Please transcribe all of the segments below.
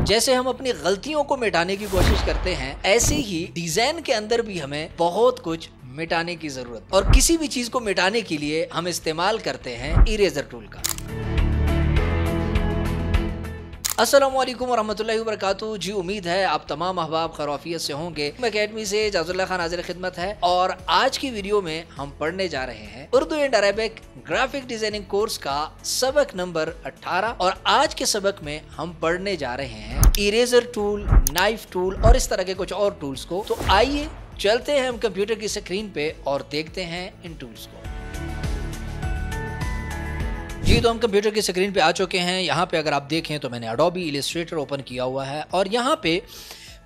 जैसे हम अपनी गलतियों को मिटाने की कोशिश करते हैं, ऐसे ही डिजाइन के अंदर भी हमें बहुत कुछ मिटाने की जरूरत, और किसी भी चीज को मिटाने के लिए हम इस्तेमाल करते हैं इरेजर टूल का। अस्सलामुअलैकुम वरहमतुल्लाहि वबरकातुहू। जी, उम्मीद है आप तमाम अहबाब खैरियत से होंगे। अकेडमी से जाजुल्लाह खान हाजिर खिदमत है, और आज की वीडियो में हम पढ़ने जा रहे हैं Urdu and Arabic graphic designing course का सबक नंबर 18। और आज के सबक में हम पढ़ने जा रहे हैं इरेजर टूल, नाइफ टूल और इस तरह के कुछ और टूल्स को। तो आइए चलते हैं हम कंप्यूटर की स्क्रीन पे और देखते हैं इन टूल्स को। जी, तो हम कंप्यूटर की स्क्रीन पे आ चुके हैं। यहाँ पे अगर आप देखें तो मैंने एडोबी इलस्ट्रेटर ओपन किया हुआ है, और यहाँ पे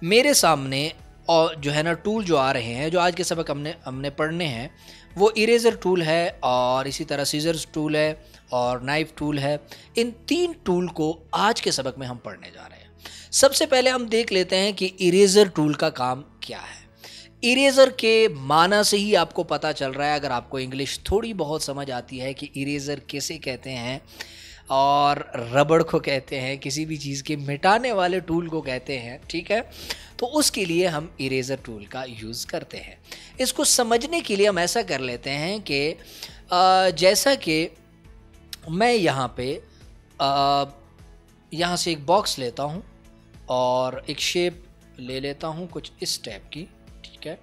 मेरे सामने और जो है ना टूल जो आ रहे हैं, जो आज के सबक हमने पढ़ने हैं, वो इरेजर टूल है, और इसी तरह सीजर्स टूल है और नाइफ टूल है। इन तीन टूल को आज के सबक में हम पढ़ने जा रहे हैं। सबसे पहले हम देख लेते हैं कि इरेजर टूल का काम क्या है। इरेजर के माना से ही आपको पता चल रहा है, अगर आपको इंग्लिश थोड़ी बहुत समझ आती है, कि इरेजर किसे कहते हैं, और रबड़ को कहते हैं, किसी भी चीज़ के मिटाने वाले टूल को कहते हैं, ठीक है। तो उसके लिए हम इरेजर टूल का यूज़ करते हैं। इसको समझने के लिए हम ऐसा कर लेते हैं कि जैसा कि मैं यहाँ पे यहाँ से एक बॉक्स लेता हूँ और एक शेप ले लेता हूँ कुछ इस टाइप की, ठीक है,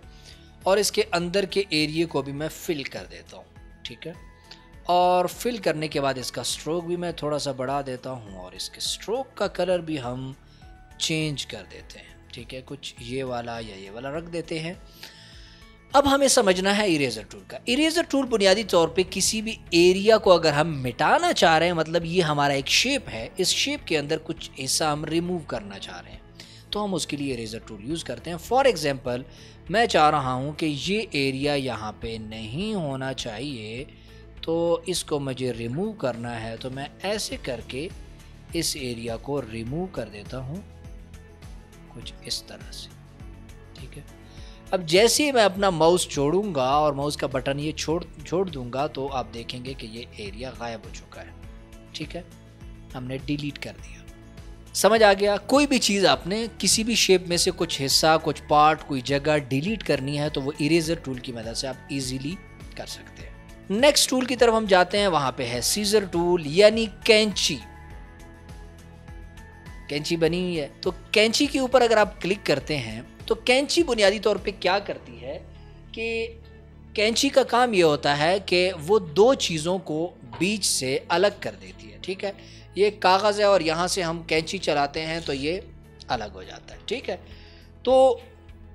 और इसके अंदर के एरिया को भी मैं फिल कर देता हूँ, ठीक है। और फिल करने के बाद इसका स्ट्रोक भी मैं थोड़ा सा बढ़ा देता हूँ, और इसके स्ट्रोक का कलर भी हम चेंज कर देते हैं, ठीक है। कुछ ये वाला या ये वाला रख देते हैं। अब हमें समझना है इरेजर टूल का। इरेजर टूल बुनियादी तौर पे किसी भी एरिया को अगर हम मिटाना चाह रहे हैं, मतलब ये हमारा एक शेप है, इस शेप के अंदर कुछ हिस्सा हम रिमूव करना चाह रहे हैं, तो हम उसके लिए इरेजर टूल यूज़ करते हैं। फॉर एग्जांपल, मैं चाह रहा हूँ कि ये एरिया यहाँ पे नहीं होना चाहिए, तो इसको मुझे रिमूव करना है, तो मैं ऐसे करके इस एरिया को रिमूव कर देता हूँ कुछ इस तरह से, ठीक है। अब जैसे ही मैं अपना माउस छोड़ूंगा और माउस का बटन ये छोड़ दूंगा, तो आप देखेंगे कि ये एरिया गायब हो चुका है, ठीक है। हमने डिलीट कर दिया। समझ आ गया? कोई भी चीज़ आपने किसी भी शेप में से कुछ हिस्सा, कुछ पार्ट, कोई जगह डिलीट करनी है, तो वो इरेजर टूल की मदद से आप इजीली कर सकते हैं। नेक्स्ट टूल की तरफ हम जाते हैं, वहां पे है सीजर टूल, यानी कैंची। कैंची बनी हुई है, तो कैंची के ऊपर अगर आप क्लिक करते हैं, तो कैंची बुनियादी तौर पे क्या करती है कि कैंची का काम ये होता है कि वो दो चीज़ों को बीच से अलग कर देती है, ठीक है। ये कागज़ है और यहाँ से हम कैंची चलाते हैं तो ये अलग हो जाता है, ठीक है। तो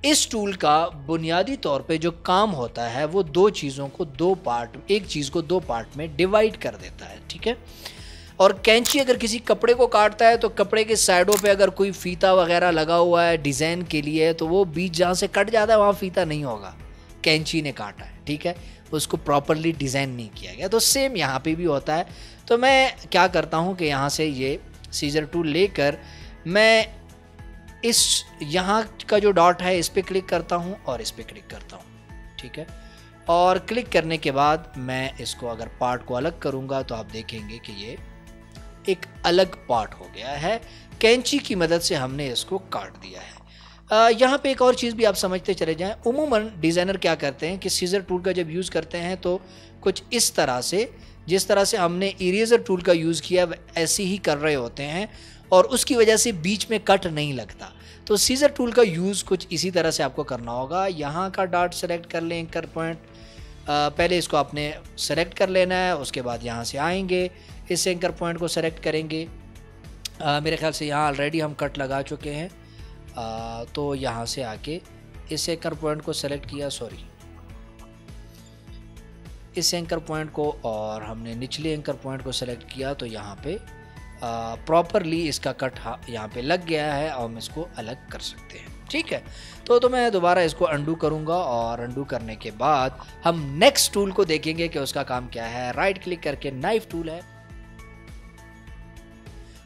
इस टूल का बुनियादी तौर पे जो काम होता है, वो दो चीज़ों को दो पार्ट, एक चीज़ को दो पार्ट में डिवाइड कर देता है, ठीक है। और कैंची अगर किसी कपड़े को काटता है, तो कपड़े के साइडों पे अगर कोई फीता वगैरह लगा हुआ है डिज़ाइन के लिए, तो वो बीच जहाँ से कट जाता है वहाँ फीता नहीं होगा, कैंची ने काटा है, ठीक है, उसको प्रॉपरली डिज़ाइन नहीं किया गया। तो सेम यहाँ पे भी होता है। तो मैं क्या करता हूँ कि यहाँ से ये सीजर टूल लेकर मैं इस यहाँ का जो डॉट है इस पर क्लिक करता हूँ और इस पर क्लिक करता हूँ, ठीक है। और क्लिक करने के बाद मैं इसको अगर पार्ट को अलग करूँगा, तो आप देखेंगे कि ये एक अलग पार्ट हो गया है। कैंची की मदद से हमने इसको काट दिया है। यहाँ पे एक और चीज़ भी आप समझते चले जाएं। उमूमन डिज़ाइनर क्या करते हैं कि सीजर टूल का जब यूज़ करते हैं, तो कुछ इस तरह से, जिस तरह से हमने इरेजर टूल का यूज़ किया ऐसे ही कर रहे होते हैं, और उसकी वजह से बीच में कट नहीं लगता। तो सीजर टूल का यूज़ कुछ इसी तरह से आपको करना होगा। यहाँ का डॉट सेलेक्ट कर लें, एंकर पॉइंट, पहले इसको आपने सेलेक्ट कर लेना है, उसके बाद यहाँ से आएंगे, इस एंकर पॉइंट को सेलेक्ट करेंगे। मेरे ख्याल से यहाँ ऑलरेडी हम कट लगा चुके हैं, तो यहाँ से आके इस एंकर पॉइंट को सेलेक्ट किया, इस एंकर पॉइंट को, और हमने निचले एंकर पॉइंट को सेलेक्ट किया, तो यहाँ पे प्रॉपरली इसका कट यहाँ पे लग गया है, और हम इसको अलग कर सकते हैं, ठीक है। तो मैं दोबारा इसको अंडू करूँगा, और अंडू करने के बाद हम नेक्स्ट टूल को देखेंगे कि उसका काम क्या है। राइट क्लिक करके नाइफ टूल है,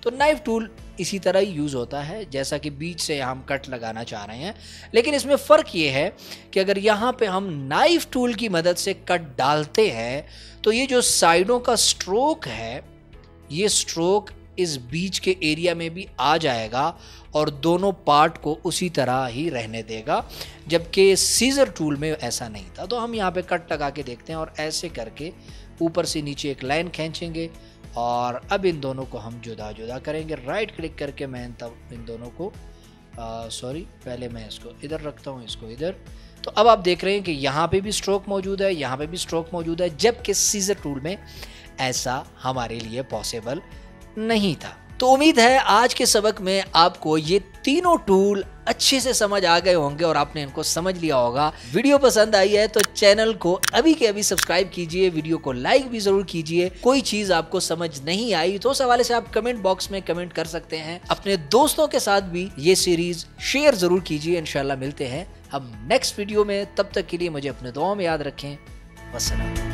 तो नाइफ टूल इसी तरह ही यूज़ होता है, जैसा कि बीच से हम कट लगाना चाह रहे हैं। लेकिन इसमें फ़र्क ये है कि अगर यहाँ पे हम नाइफ टूल की मदद से कट डालते हैं, तो ये जो साइडों का स्ट्रोक है, ये स्ट्रोक इस बीच के एरिया में भी आ जाएगा और दोनों पार्ट को उसी तरह ही रहने देगा, जबकि सीजर टूल में ऐसा नहीं था। तो हम यहाँ पे कट लगा के देखते हैं और ऐसे करके ऊपर से नीचे एक लाइन खींचेंगे और अब इन दोनों को हम जुदा जुदा करेंगे। राइट क्लिक करके मैं तब इन दोनों को पहले मैं इसको इधर रखता हूँ, इसको इधर। तो अब आप देख रहे हैं कि यहाँ पे भी स्ट्रोक मौजूद है, यहाँ पे भी स्ट्रोक मौजूद है, जबकि सीजर टूल में ऐसा हमारे लिए पॉसिबल नहीं था। तो उम्मीद है आज के सबक में आपको ये तीनों टूल अच्छे से समझ आ गए होंगे और आपने इनको समझ लिया होगा। वीडियो पसंद आई है तो चैनल को अभी के अभी सब्सक्राइब कीजिए, वीडियो को लाइक भी जरूर कीजिए। कोई चीज आपको समझ नहीं आई तो उस हवाले से आप कमेंट बॉक्स में कमेंट कर सकते हैं। अपने दोस्तों के साथ भी ये सीरीज शेयर जरूर कीजिए। इंशाल्लाह मिलते हैं हम नेक्स्ट वीडियो में, तब तक के लिए मुझे अपने दुआओं में याद रखें। वस्सलाम।